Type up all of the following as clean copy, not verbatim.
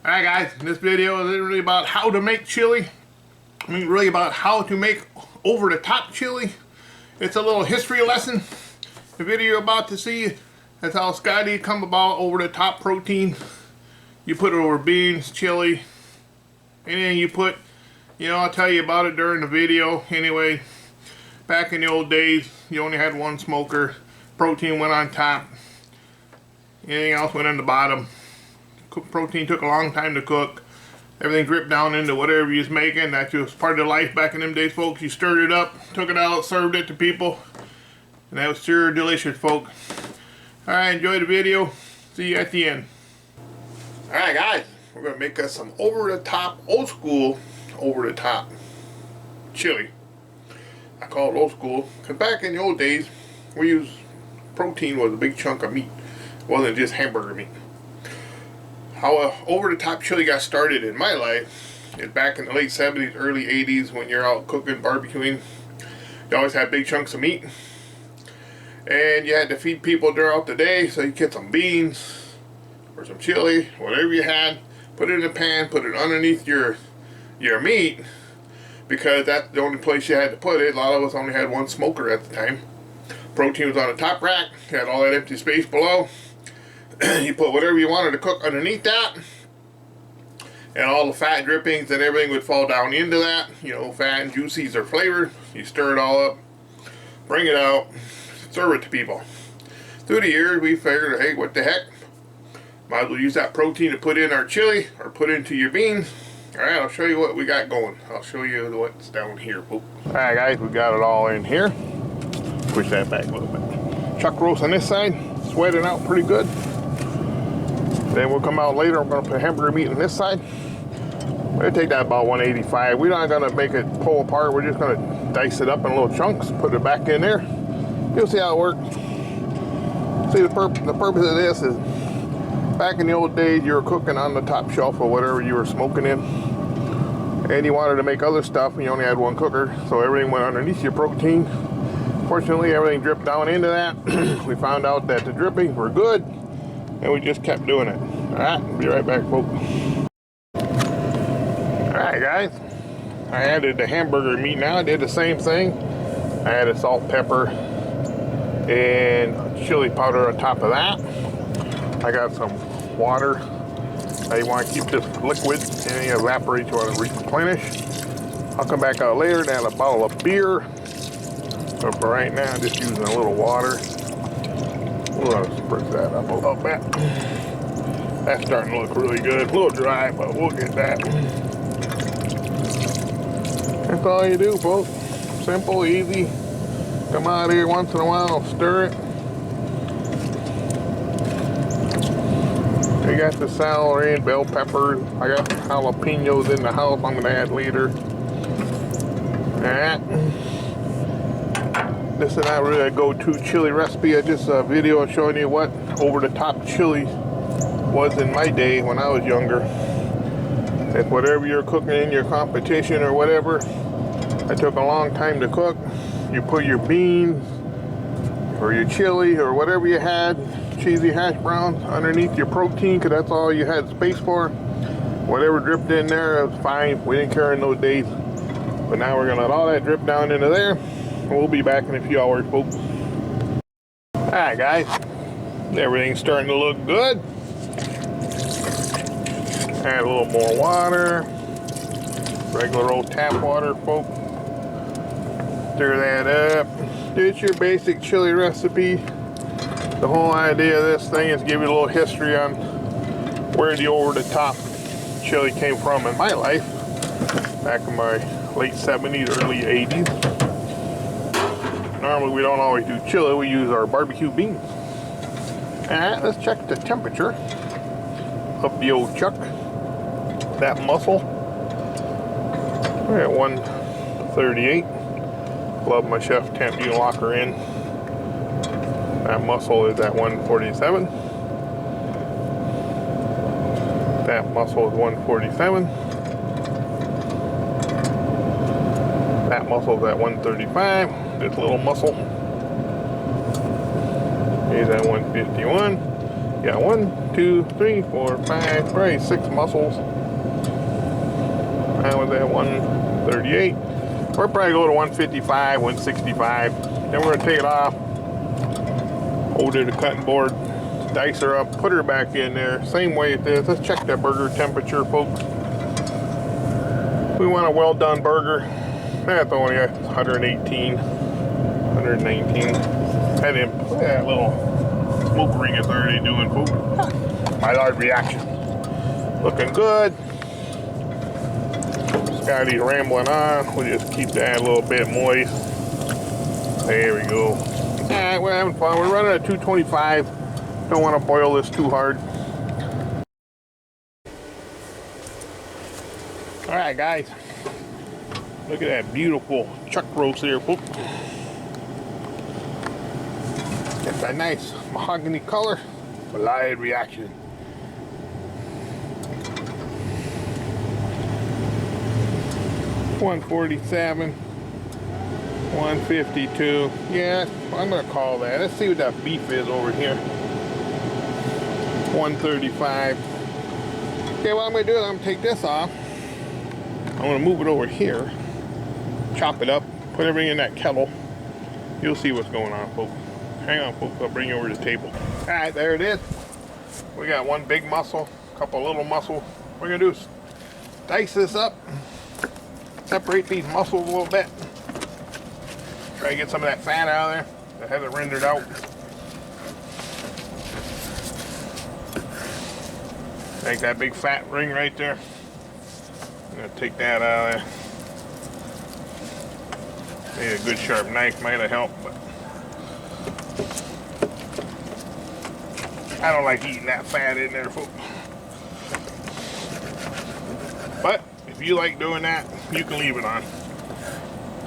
Alright guys, this video is really about how to make chili. Really about how to make over-the-top chili. It's a little history lesson. The video you're about to see is how Scotty come about over-the-top protein. You put it over beans, chili, and then you put, I'll tell you about it during the video. Anyway, back in the old days, you only had one smoker. Protein went on top. Anything else went on the bottom. Protein took a long time to cook. Everything dripped down into whatever you was making. That was part of life back in them days, folks. You stirred it up, took it out, served it to people, and that was sure delicious, folks. Alright, enjoy the video. See you at the end. Alright guys, we're going to make us some over-the-top, old school, over-the-top chili. I call it old school because back in the old days, we used protein was a big chunk of meat. It wasn't just hamburger meat. How over-the-top chili got started in my life is back in the late 70s, early 80s when you're out cooking, barbecuing. You always had big chunks of meat. And you had to feed people throughout the day, so you get some beans or some chili, whatever you had, put it in a pan, put it underneath your meat, because that's the only place you had to put it. A lot of us only had one smoker at the time. Protein was on the top rack, you had all that empty space below. You put whatever you wanted to cook underneath that, and all the fat drippings and everything would fall down into that. Fat and juices or flavor. You stir it all up, bring it out, serve it to people. Through the years, we figured, hey, what the heck? Might as well use that protein to put in our chili or put into your beans. Alright, I'll show you what we got going. I'll show you what's down here, folks. Alright guys, we got it all in here. Push that back a little bit. Chuck roast on this side, sweating out pretty good. Then we'll come out later, I'm going to put hamburger meat on this side. We'll take that about 185. We're not going to make it pull apart. We're just going to dice it up in little chunks, put it back in there. You'll see how it works. See, the purpose of this is, back in the old days, you were cooking on the top shelf of whatever you were smoking in. And you wanted to make other stuff, and you only had one cooker, so everything went underneath your protein. Fortunately, everything dripped down into that. We found out that the drippings were good, and we just kept doing it. Alright, be right back, folks. Alright guys, I added the hamburger meat now. I did the same thing. I added salt, pepper, and chili powder on top of that. I got some water. Now you want to keep this liquid, and it evaporates. You want to replenish. I'll come back out later and add a bottle of beer. But for right now, I'm just using a little water. We're going to spritz that up a little bit. That's starting to look really good. A little dry, but we'll get that. That's all you do, folks. Simple, easy. Come out here once in a while, stir it. We got the celery and bell peppers. I got jalapenos in the house I'm going to add later. Alright. This is not really a go-to chili recipe. I just a video showing you what over-the-top chili was in my day when I was younger. If whatever you're cooking in your competition or whatever, it took a long time to cook. You put your beans or your chili or whatever you had, cheesy hash browns, underneath your protein, because that's all you had space for. Whatever dripped in there, it was fine. We didn't care in those days. But now we're going to let all that drip down into there. We'll be back in a few hours, folks. Alright guys, everything's starting to look good. Add a little more water. Regular old tap water, folks. Stir that up. It's your basic chili recipe. The whole idea of this thing is give you a little history on where the over-the-top chili came from in my life. Back in my late 70s, early 80s. Normally we don't always do chili, we use our barbecue beans. Alright, let's check the temperature of the old chuck. That muscle. We're at 138. Love my chef temp locker in. That muscle is at 147. That muscle is 147. That muscle is at 135. This little muscle is at 151. Yeah, 1, 2, 3, 4, 5, probably 6 mussels. I was at 138. We'll probably go to 155, 165. Then we're gonna take it off, hold it to the cutting board, dice her up, put her back in there. Same way it is. Let's check that burger temperature, folks. We want a well done burger. That's only 118, 119. That little smoke ring is already doing, folks. My large reaction. Looking good. Scotty's rambling on. We'll just keep that a little bit moist. There we go. Alright, we're having fun. We're running at 225. Don't want to boil this too hard. Alright, guys. Look at that beautiful chuck roast there, folks. Get that nice mahogany color. Live reaction. $147, $152. Yeah, I'm gonna call that. Let's see what that beef is over here. $135. Okay, what I'm gonna do is I'm gonna take this off. I'm gonna move it over here, chop it up, put everything in that kettle. You'll see what's going on, folks. Hang on, folks. I'll bring you over to the table. All right, there it is. We got one big mussel, a couple little mussels. What we're gonna do is dice this up. Separate these mussels a little bit. Try to get some of that fat out of there that hasn't rendered out. Take that big fat ring right there. I'm gonna take that out of there. Maybe a good sharp knife might have helped, but I don't like eating that fat in there, folks. But if you like doing that, you can leave it on.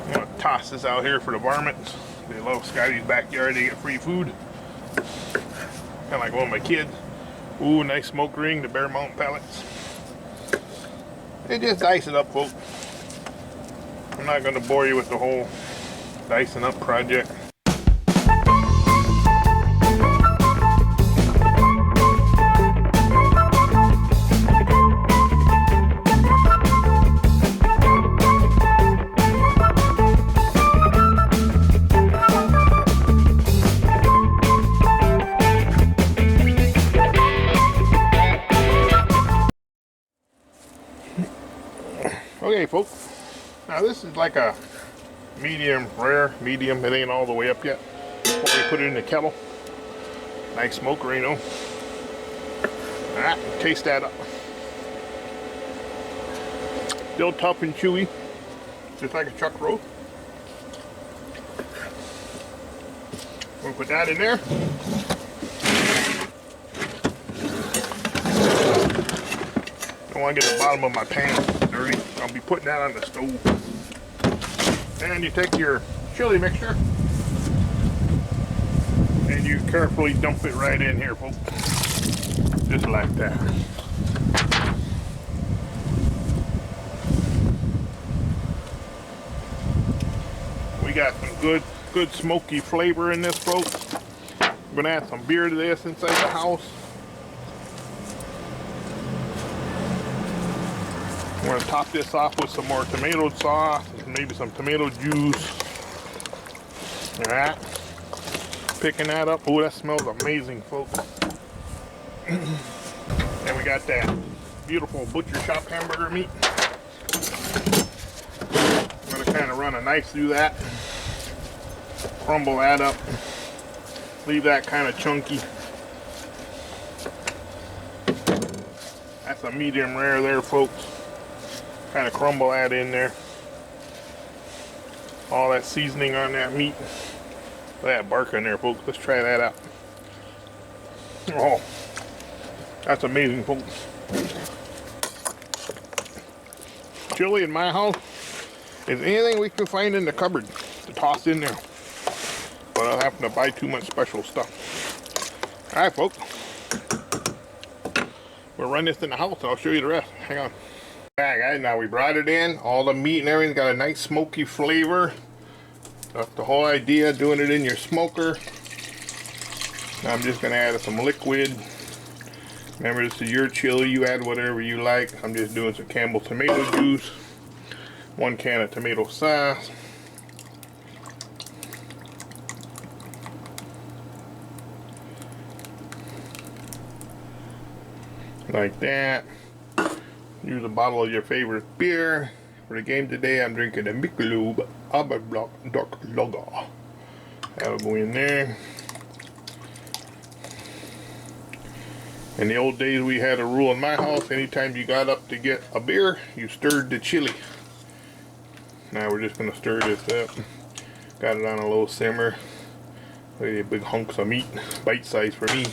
I'm gonna toss this out here for the varmints. They love Scotty's backyard. They get free food. Kind of like one of my kids. Ooh, nice smoke ring, the Bear Mountain pellets. And just dice it up, folks. I'm not gonna bore you with the whole dicing up project. Okay, folks, now this is like a medium rare, medium. It ain't all the way up yet. Before we put it in the kettle. Nice smoker, you know. Alright, taste that up. Still tough and chewy, just like a chuck roast. We'll put that in there. Don't want to get the bottom of my pan dirty. I'll be putting that on the stove. And you take your chili mixture and you carefully dump it right in here, folks. Just like that. We got some good smoky flavor in this, folks. I'm gonna add some beer to this inside the house. I'm going to top this off with some more tomato sauce, maybe some tomato juice. Alright. Picking that up. Oh, that smells amazing, folks. And we got that beautiful butcher shop hamburger meat. I'm going to kind of run a knife through that. Crumble that up. Leave that kind of chunky. That's a medium rare there, folks. Kind of crumble that in there. All that seasoning on that meat. Look at that bark on there, folks. Let's try that out. Oh, that's amazing, folks. Chili in my house is anything we can find in the cupboard to toss in there. But I'll have to buy too much special stuff. Alright, folks. We'll run this in the house. I'll show you the rest. Hang on. Alright, guys, now we brought it in. All the meat and everything's got a nice smoky flavor. That's the whole idea, doing it in your smoker. Now I'm just going to add some liquid Remember, this is your chili. You add whatever you like. I'm just doing some Campbell tomato juice. 1 can of tomato sauce. Like that. Use a bottle of your favorite beer. For the game today, I'm drinking a Michelob Aberblock Dark Lager. That'll go in there. In the old days, we had a rule in my house: anytime you got up to get a beer, you stirred the chili. Now we're just gonna stir this up. Got it on a low simmer. Look at the big hunks of meat, bite size for me.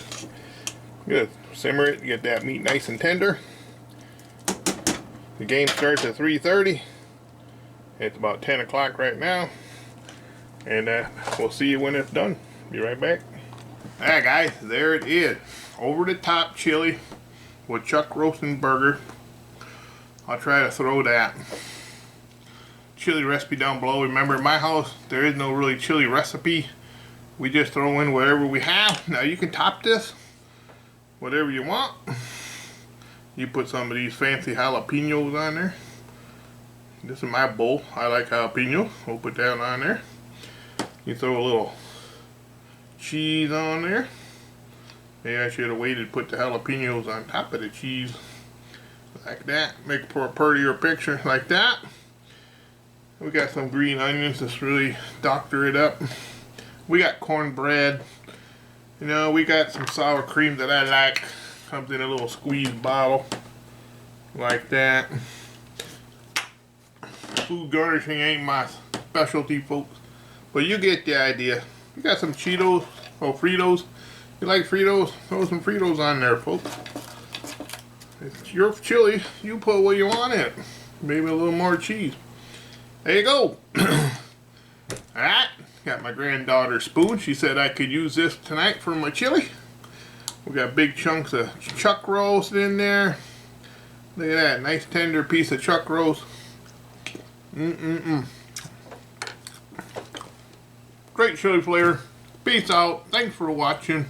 Good. Simmer it, get that meat nice and tender. The game starts at 3:30. It's about 10 o'clock right now. And we'll see you when it's done. Be right back. Alright guys, there it is. Over the top chili with chuck roast and burger. I'll try to throw that chili recipe down below. Remember, in my house, there is no really chili recipe. We just throw in whatever we have. Now you can top this whatever you want. You put some of these fancy jalapenos on there. This is my bowl. I like jalapeno. We'll put that on there. You throw a little cheese on there. Maybe I should have waited to put the jalapenos on top of the cheese. Like that. Make for a prettier picture like that. We got some green onions. Just really doctor it up. We got cornbread. You know, we got some sour cream that I like. Comes in a little squeeze bottle. Like that. Food garnishing ain't my specialty, folks. But you get the idea. We got some Cheetos or Fritos. You like Fritos? Throw some Fritos on there, folks. It's your chili. You put what you want in it. Maybe a little more cheese. There you go. Alright. Got my granddaughter's spoon. She said I could use this tonight for my chili. We got big chunks of chuck roast in there. Look at that. Nice tender piece of chuck roast. Great chili flavor. Peace out. Thanks for watching.